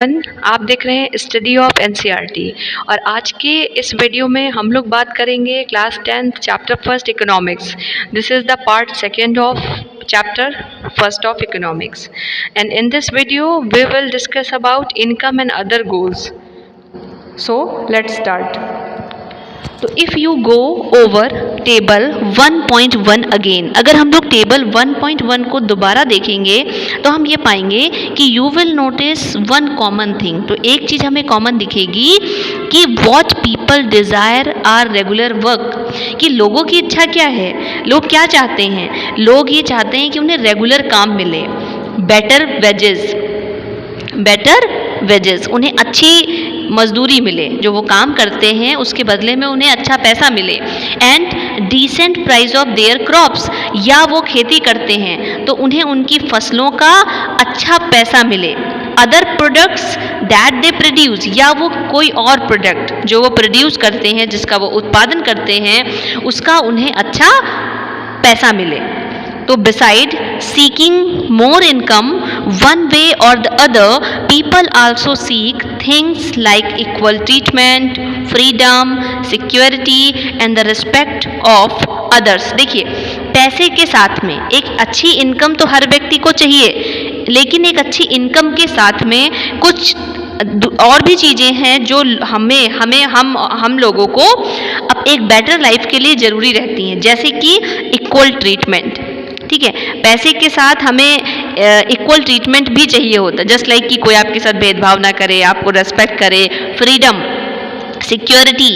आप देख रहे हैं स्टडी ऑफ एनसीईआरटी और आज के इस वीडियो में हम लोग बात करेंगे class 10th chapter first economics. This is the part second of chapter first of economics and in this video we will discuss about income and other goals. So let's start. तो if you go over table 1.1 again, अगर हम लोग table 1.1 को दोबारा देखेंगे तो हम ये पाएंगे कि you will notice one common thing. तो एक चीज़ हमें कॉमन दिखेगी कि what people desire are regular work, कि लोगों की इच्छा क्या है, लोग क्या चाहते हैं। लोग ये चाहते हैं कि उन्हें रेगुलर काम मिले, बेटर वेजेस, उन्हें अच्छी मजदूरी मिले, जो वो काम करते हैं उसके बदले में उन्हें अच्छा पैसा मिले। And decent price of their crops, या वो खेती करते हैं तो उन्हें उनकी फसलों का अच्छा पैसा मिले। Other products that they produce, या वो कोई और प्रोडक्ट जो वो प्रोड्यूस करते हैं, जिसका वो उत्पादन करते हैं, उसका उन्हें अच्छा पैसा मिले। तो beside seeking more income one way और the other, people also seek things like equal treatment, freedom, security and the respect of others. देखिए, पैसे के साथ में एक अच्छी इनकम तो हर व्यक्ति को चाहिए, लेकिन एक अच्छी इनकम के साथ में कुछ और भी चीज़ें हैं जो हम लोगों को अब एक बेटर लाइफ के लिए ज़रूरी रहती हैं, जैसे कि इक्वल ट्रीटमेंट। ठीक है, पैसे के साथ हमें इक्वल ट्रीटमेंट भी चाहिए होता है, जस्ट लाइक कि कोई आपके साथ भेदभाव ना करे, आपको रेस्पेक्ट करे, freedom, security,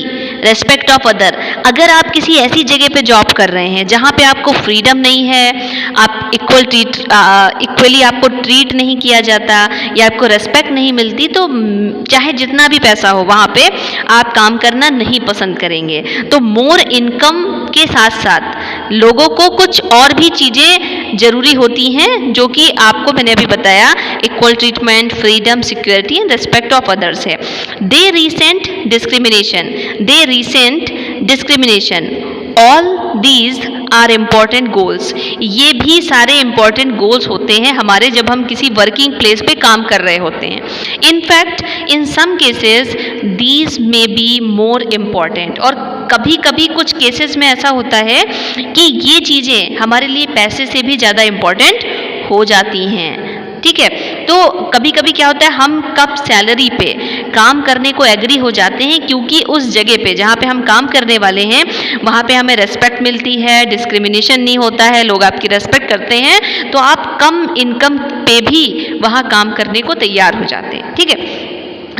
respect of other. अगर आप किसी ऐसी जगह पे जॉब कर रहे हैं जहाँ पे आपको फ्रीडम नहीं है, आप इक्वली आपको ट्रीट नहीं किया जाता या आपको रेस्पेक्ट नहीं मिलती, तो चाहे जितना भी पैसा हो वहाँ पे आप काम करना नहीं पसंद करेंगे। तो मोर इनकम के साथ साथ लोगों को कुछ और भी चीज़ें ज़रूरी होती हैं, जो कि आपको मैंने अभी बताया, equal treatment, freedom, security and respect of others है। They resent discrimination, all these are important goals. ये भी सारे इम्पॉर्टेंट गोल्स होते हैं हमारे, जब हम किसी वर्किंग प्लेस पे काम कर रहे होते हैं। In fact in some cases these may be more important, और कभी कभी कुछ केसेस में ऐसा होता है कि ये चीज़ें हमारे लिए पैसे से भी ज़्यादा इम्पॉर्टेंट हो जाती हैं। ठीक है, तो कभी कभी क्या होता है, हम कब सैलरी पे काम करने को एग्री हो जाते हैं, क्योंकि उस जगह पे जहाँ पे हम काम करने वाले हैं वहाँ पे हमें रेस्पेक्ट मिलती है, डिस्क्रिमिनेशन नहीं होता है, लोग आपकी रेस्पेक्ट करते हैं, तो आप कम इनकम पे भी वहाँ काम करने को तैयार हो जाते हैं। ठीक है,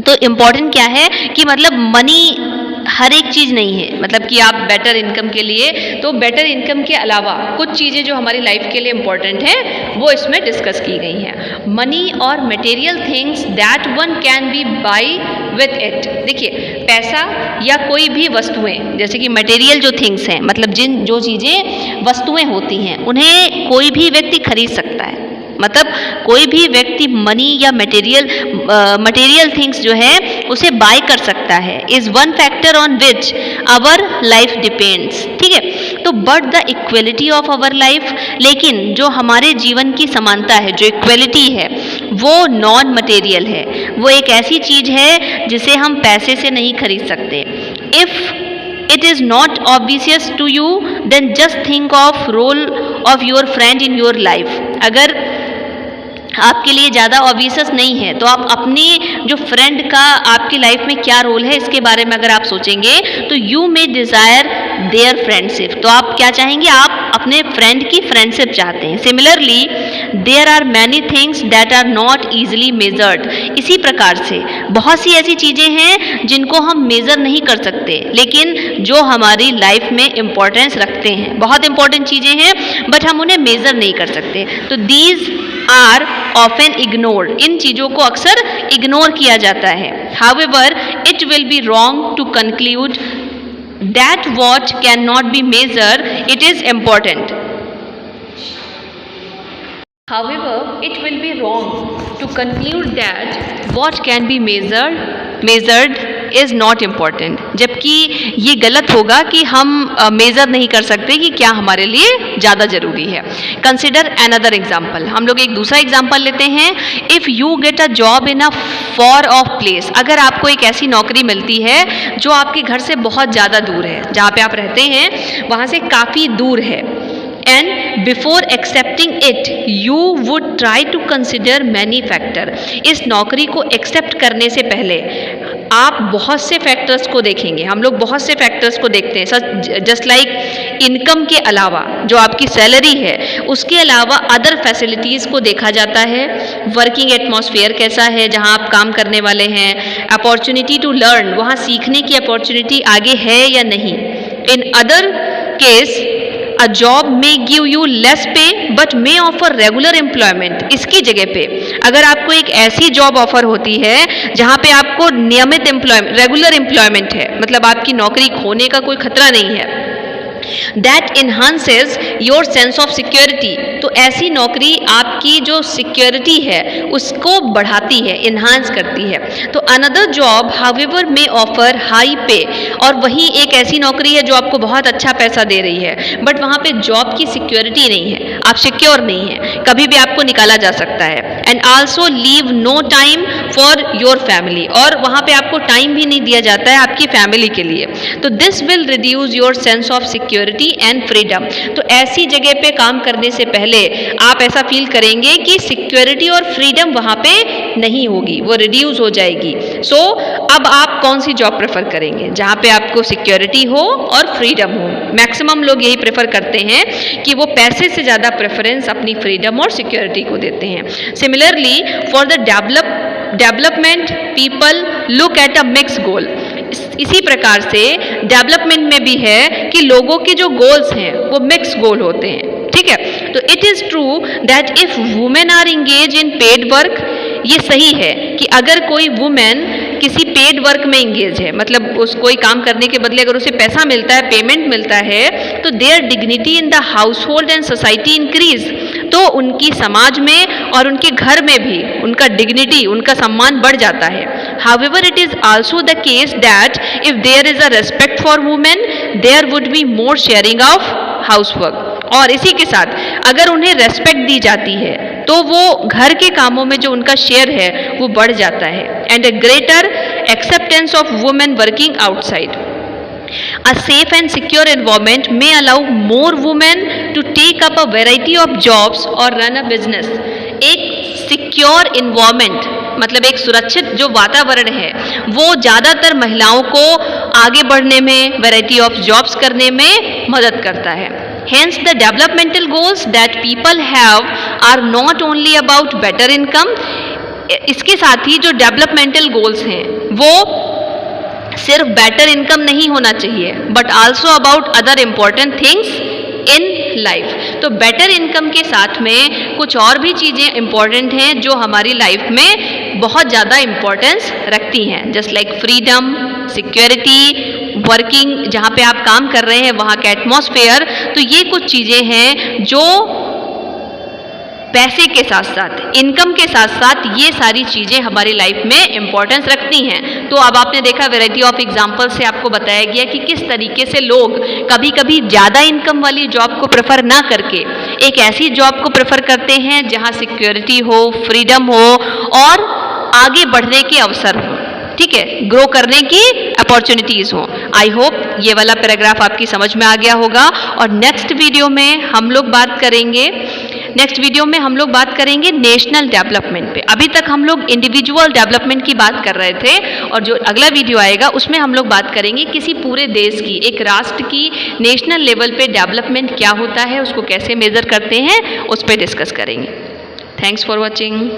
तो इम्पॉर्टेंट क्या है कि मतलब मनी हर एक चीज़ नहीं है, मतलब कि आप बेटर इनकम के लिए, तो बेटर इनकम के अलावा कुछ चीज़ें जो हमारी लाइफ के लिए इम्पॉर्टेंट हैं वो इसमें डिस्कस की गई हैं। मनी और material things that one can be by with it. देखिए, पैसा या कोई भी वस्तुएं, जैसे कि मटेरियल जो थिंग्स हैं, मतलब जो चीज़ें वस्तुएं होती हैं, उन्हें कोई भी व्यक्ति खरीद सकता है। मतलब कोई भी व्यक्ति मनी या मटेरियल थिंग्स जो है उसे बाय कर सकता है, is one factor on which our life depends. ठीक है, तो but the equality of our life, लेकिन जो हमारे जीवन की समानता है, जो इक्वलिटी है, वो नॉन मटेरियल है, वो एक ऐसी चीज़ है जिसे हम पैसे से नहीं खरीद सकते। If it is not obvious to you then just think of role of your friend in your life. अगर आपके लिए ज़्यादा ऑब्वियस नहीं है तो आप अपने जो फ्रेंड का आपकी लाइफ में क्या रोल है इसके बारे में अगर आप सोचेंगे तो you may desire their friendship. तो आप क्या चाहेंगे, आप अपने फ्रेंड की फ्रेंडशिप चाहते हैं। Similarly there are many things that are not easily measured. इसी प्रकार से बहुत सी ऐसी चीज़ें हैं जिनको हम मेज़र नहीं कर सकते, लेकिन जो हमारी लाइफ में इम्पोर्टेंस रखते हैं, बहुत इंपॉर्टेंट चीज़ें हैं, बट हम उन्हें मेज़र नहीं कर सकते। तो दीज आर ऑफन इग्नोर्ड, इन चीज़ों को अक्सर इग्नोर किया जाता है। However it will be wrong to conclude that what can not be measure it is important. However, it will be wrong to conclude that what can be measured is not important, जबकि ये गलत होगा कि हम measure नहीं कर सकते कि क्या हमारे लिए ज़्यादा ज़रूरी है। कंसिडर अनदर एग्जाम्पल, हम लोग एक दूसरा एग्जाम्पल लेते हैं। If you get a job in a for of place, अगर आपको एक ऐसी नौकरी मिलती है जो आपके घर से बहुत ज़्यादा दूर है, जहाँ पे आप रहते हैं वहाँ से काफ़ी दूर है, and before accepting it you would try to consider many factor, इस नौकरी को एक्सेप्ट करने से पहले आप बहुत से फैक्टर्स को देखेंगे, हम लोग बहुत से फैक्टर्स को देखते हैं, सच जस्ट लाइक इनकम के अलावा जो आपकी सैलरी है उसके अलावा अदर फैसिलिटीज़ को देखा जाता है, वर्किंग एटमॉस्फेयर कैसा है जहां आप काम करने वाले हैं, अपॉर्चुनिटी टू लर्न, वहां सीखने की अपॉर्चुनिटी आगे है या नहीं। In other case a job may give you less pay but may offer regular employment, इसकी जगह पे अगर आपको एक ऐसी जॉब ऑफर होती है जहाँ पे आपको नियमित एम्प्लॉयमेंट, रेगुलर एम्प्लॉयमेंट है, मतलब आपकी नौकरी खोने का कोई खतरा नहीं है, that enhances your sense of security, तो ऐसी नौकरी आपकी जो सिक्योरिटी है उसको बढ़ाती है, इन्हांस करती है। तो अनदर जॉब हाउएवर मे ऑफर हाई पे, और वही एक ऐसी नौकरी है जो आपको बहुत अच्छा पैसा दे रही है बट वहाँ पे जॉब की सिक्योरिटी नहीं है, आप सिक्योर नहीं है, कभी भी आपको निकाला जा सकता है। And also leave no time for your family, और वहाँ पे आपको टाइम भी नहीं दिया जाता है आपकी फैमिली के लिए। तो this will reduce your sense of security and freedom, तो ऐसी जगह पे काम करने से पहले आप ऐसा फील करेंगे कि सिक्योरिटी और फ्रीडम वहाँ पे नहीं होगी, वो रिड्यूस हो जाएगी। सो अब आप कौन सी जॉब प्रेफर करेंगे जहाँ पे आपको सिक्योरिटी हो और फ्रीडम हो? मैक्सिमम लोग यही प्रेफर करते हैं कि वो पैसे से ज़्यादा प्रेफरेंस अपनी फ्रीडम और सिक्योरिटी को देते हैं। Similarly for the development people look at a mix goal, इसी प्रकार से डेवलपमेंट में भी है कि लोगों के जो गोल्स हैं वो मिक्स गोल होते हैं, ठीक है। तो it is true that if women are engage in paid work, ये सही है कि अगर कोई वुमेन किसी पेड वर्क में इंगेज है, मतलब उस कोई काम करने के बदले अगर उसे पैसा मिलता है, पेमेंट मिलता है, तो there dignity in the house hold and society increase, तो उनकी समाज में और उनके घर में भी उनका डिग्निटी, उनका सम्मान बढ़ जाता है। However it is also the case that if there is a respect for women there would be more sharing of house work, और इसी के साथ अगर उन्हें रेस्पेक्ट दी जाती है तो वो घर के कामों में जो उनका शेयर है वो बढ़ जाता है। And a greater acceptance of women working outside, a safe and secure environment may allow more women to take up a variety of jobs or run a business। एक सिक्योर इन्वायरमेंट मतलब एक सुरक्षित जो वातावरण है वो ज़्यादातर महिलाओं को आगे बढ़ने में, वैरायटी ऑफ जॉब्स करने में मदद करता है। Hence the developmental goals that people have are not only about better income, इसके साथ ही जो डेवलपमेंटल गोल्स हैं वो सिर्फ बेटर इनकम नहीं होना चाहिए but also about other important things in life. तो बेटर इनकम के साथ में कुछ और भी चीज़ें इम्पॉर्टेंट हैं जो हमारी लाइफ में बहुत ज़्यादा इम्पोर्टेंस रखती हैं, just like freedom, security, working जहाँ पे आप काम कर रहे हैं वहाँ का एटमॉस्फेयर। तो ये कुछ चीज़ें हैं जो पैसे के साथ साथ, इनकम के साथ साथ ये सारी चीज़ें हमारी लाइफ में इम्पोर्टेंस रखती हैं। तो अब आपने देखा वैरायटी ऑफ एग्जांपल से आपको बताया गया कि किस तरीके से लोग कभी कभी ज़्यादा इनकम वाली जॉब को प्रेफर ना करके एक ऐसी जॉब को प्रेफर करते हैं जहाँ सिक्योरिटी हो, फ्रीडम हो और आगे बढ़ने के अवसर हो, ठीक है, ग्रो करने की अपॉर्चुनिटीज़ हो। आई होप ये वाला पैराग्राफ आपकी समझ में आ गया होगा। और नेक्स्ट वीडियो में हम लोग बात करेंगे नेशनल डेवलपमेंट पे। अभी तक हम लोग इंडिविजुअल डेवलपमेंट की बात कर रहे थे और जो अगला वीडियो आएगा उसमें हम लोग बात करेंगे किसी पूरे देश की, एक राष्ट्र की नेशनल लेवल पे डेवलपमेंट क्या होता है, उसको कैसे मेज़र करते हैं, उस पर डिस्कस करेंगे। Thanks for watching.